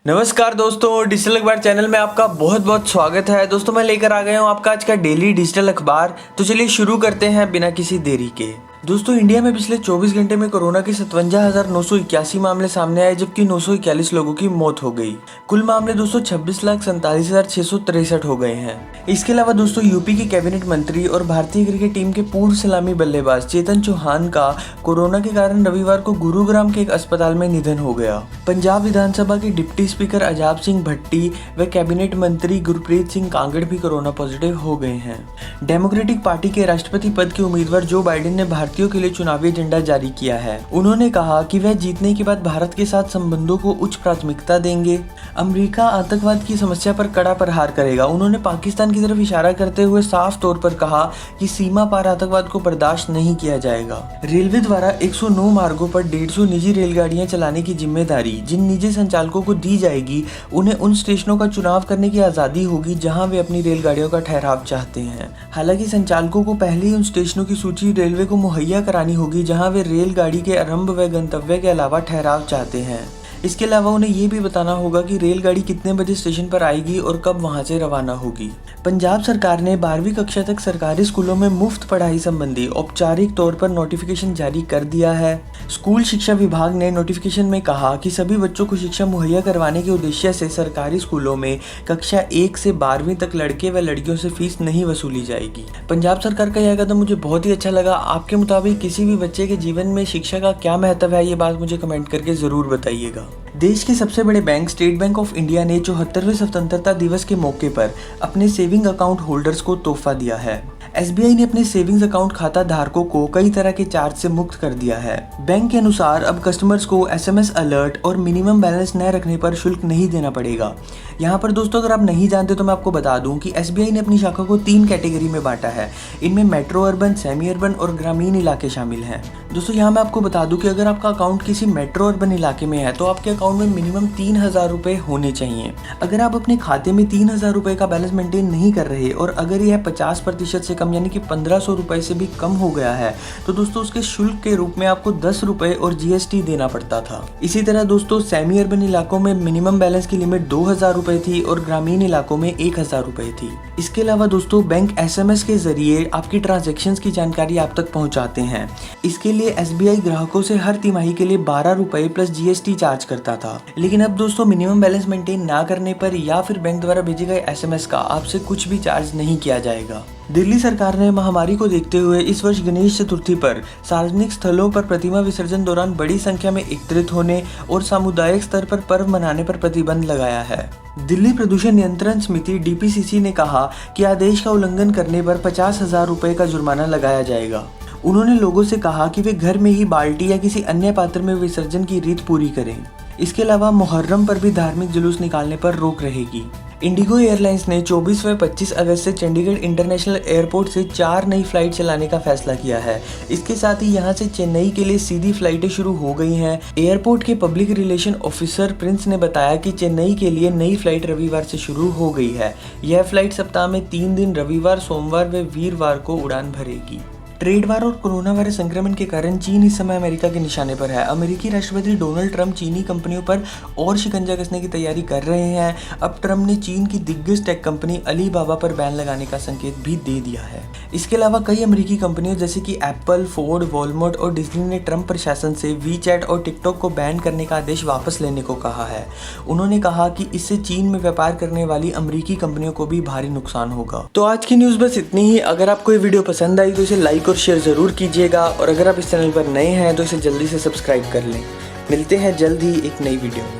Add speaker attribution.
Speaker 1: नमस्कार दोस्तों, डिजिटल अखबार चैनल में आपका बहुत बहुत स्वागत है। दोस्तों मैं लेकर आ गया हूँ आपका आज का डेली डिजिटल अखबार। तो चलिए शुरू करते हैं बिना किसी देरी के। दोस्तों इंडिया में पिछले 24 घंटे में कोरोना के 57,981 मामले सामने आए, जबकि 941 लोगों की मौत हो गई। कुल मामले दोस्तों 26,47,663 हो गए हैं। इसके अलावा दोस्तों यूपी के कैबिनेट मंत्री और भारतीय क्रिकेट टीम के पूर्व सलामी बल्लेबाज चेतन चौहान का कोरोना के कारण रविवार को गुरुग्राम के एक अस्पताल में निधन हो गया। पंजाब विधानसभा के डिप्टी स्पीकर अजाब सिंह भट्टी व कैबिनेट मंत्री गुरप्रीत सिंह कांगड़ भी कोरोना पॉजिटिव हो गए हैं। डेमोक्रेटिक पार्टी के राष्ट्रपति पद के उम्मीदवार जो बाइडेन ने भारतीयों के लिए चुनावी एजेंडा जारी किया है। उन्होंने कहा कि वह जीतने के बाद भारत के साथ संबंधों को उच्च प्राथमिकता देंगे। अमेरिका आतंकवाद की समस्या पर कड़ा प्रहार करेगा। उन्होंने पाकिस्तान की तरफ इशारा करते हुए साफ तौर पर कहा कि सीमा पार आतंकवाद को बर्दाश्त नहीं किया जाएगा। रेलवे द्वारा 109 मार्गों पर 150 निजी रेलगाड़ियां चलाने की जिम्मेदारी जिन निजी संचालकों को दी जाएगी, उन्हें उन स्टेशनों का चुनाव करने की आज़ादी होगी जहां वे अपनी रेलगाड़ियों का ठहराव चाहते हैं। हालांकि संचालकों को पहले ही उन स्टेशनों की सूची रेलवे को मुहैया करानी होगी जहां वे रेलगाड़ी के आरंभ व गंतव्य के अलावा ठहराव चाहते हैं। इसके अलावा उन्हें ये भी बताना होगा कि रेलगाड़ी कितने बजे स्टेशन पर आएगी और कब वहां से रवाना होगी। पंजाब सरकार ने 12वीं कक्षा तक सरकारी स्कूलों में मुफ्त पढ़ाई संबंधी औपचारिक तौर पर नोटिफिकेशन जारी कर दिया है। स्कूल शिक्षा विभाग ने नोटिफिकेशन में कहा कि सभी बच्चों को शिक्षा मुहैया करवाने के उद्देश्य से सरकारी स्कूलों में कक्षा 1 से 12वीं तक लड़के व लड़कियों से फीस नहीं वसूली जाएगी। पंजाब सरकार का यह कदम मुझे बहुत ही अच्छा लगा। आपके मुताबिक किसी भी बच्चे के जीवन में शिक्षा का क्या महत्व है, ये बात मुझे कमेंट करके जरूर बताइएगा। देश के सबसे बड़े bank state bank of India ने 74वें स्वतंत्रता दिवस के मौके पर अपने सेविंग अकाउंट होल्डर्स को तोहफा दिया है। एसबीआई ने अपने सेविंग्स अकाउंट खाता धारकों को कई तरह के चार्ज से मुक्त कर दिया है। बैंक के अनुसार अब कस्टमर्स को एसएमएस अलर्ट और मिनिमम बैलेंस न रखने पर शुल्क नहीं देना पड़ेगा। यहाँ पर दोस्तों अगर आप नहीं जानते तो मैं आपको बता दूं कि एसबीआई ने अपनी शाखा को 3 कैटेगरी में बांटा है। इनमें मेट्रो अर्बन, सेमी अर्बन और ग्रामीण इलाके शामिल हैं। दोस्तों यहाँ मैं आपको बता दूं कि अगर आपका अकाउंट किसी मेट्रो अर्बन इलाके में है तो आपके अकाउंट में मिनिमम 3,000 रुपए होने चाहिए। अगर आप अपने खाते में 3,000 रुपए का बैलेंस मेंटेन नहीं कर रहे और अगर यह 50% से कम यानी कि 1,500 रुपए से भी कम हो गया है तो दोस्तों उसके शुल्क के रूप में आपको 10 रुपए और जीएसटी देना पड़ता था। इसी तरह दोस्तों सेमी अर्बन इलाकों में मिनिमम बैलेंस की लिमिट 2,000 रुपए थी और ग्रामीण इलाकों में 1,000 रुपए थी। इसके अलावा दोस्तों बैंक एसएमएस के जरिए आपकी ट्रांजैक्शंस की जानकारी आप तक पहुंचाते हैं। इसके लिए एसबीआई ग्राहकों से हर तिमाही के लिए 12 रुपए प्लस जीएसटी चार्ज करता था। लेकिन अब दोस्तों मिनिमम बैलेंस मेंटेन ना करने पर या फिर बैंक द्वारा भेजे गए एसएमएस का आपसे कुछ भी चार्ज नहीं किया जाएगा। दिल्ली सरकार ने महामारी को देखते हुए इस वर्ष गणेश चतुर्थी पर सार्वजनिक स्थलों पर प्रतिमा विसर्जन दौरान बड़ी संख्या में एकत्रित होने और सामुदायिक स्तर पर पर्व मनाने पर प्रतिबंध लगाया है। दिल्ली प्रदूषण नियंत्रण समिति डीपीसीसी ने कहा कि आदेश का उल्लंघन करने पर 50,000 रुपए का जुर्माना लगाया जाएगा। उन्होंने लोगों से कहा कि वे घर में ही बाल्टी या किसी अन्य पात्र में विसर्जन की रीत पूरी करें। इसके अलावा मुहर्रम पर भी धार्मिक जुलूस निकालने पर रोक रहेगी। इंडिगो एयरलाइंस ने 24 व 25 अगस्त से चंडीगढ़ इंटरनेशनल एयरपोर्ट से 4 नई फ्लाइट चलाने का फैसला किया है। इसके साथ ही यहां से चेन्नई के लिए सीधी फ्लाइटें शुरू हो गई हैं। एयरपोर्ट के पब्लिक रिलेशन ऑफिसर प्रिंस ने बताया कि चेन्नई के लिए नई फ्लाइट रविवार से शुरू हो गई है। यह फ्लाइट सप्ताह में 3 दिन रविवार, सोमवार व वीरवार को उड़ान भरेगी। ट्रेड वार और कोरोना वायरस संक्रमण के कारण चीन इस समय अमेरिका के निशाने पर है। अमेरिकी राष्ट्रपति डोनाल्ड ट्रंप चीनी कंपनियों पर और शिकंजा कसने की तैयारी कर रहे हैं। अब ट्रंप ने चीन की दिग्गज टेक कंपनी अलीबाबा पर बैन लगाने का संकेत भी दे दिया है। इसके अलावा कई अमेरिकी कंपनियों जैसे कि एप्पल, फोर्ड, वॉलमार्ट और डिज्नी ने ट्रंप प्रशासन से वीचैट और टिकटॉक को बैन करने का आदेश वापस लेने को कहा है। उन्होंने कहा कि इससे चीन में व्यापार करने वाली अमेरिकी कंपनियों को भी भारी नुकसान होगा। तो आज की न्यूज़ बस इतनी ही। अगर आपको ये वीडियो पसंद आई तो इसे लाइक और शेयर जरूर कीजिएगा और अगर आप इस चैनल पर नए हैं तो इसे जल्दी से सब्सक्राइब कर लें। मिलते हैं जल्द ही एक नई वीडियो में।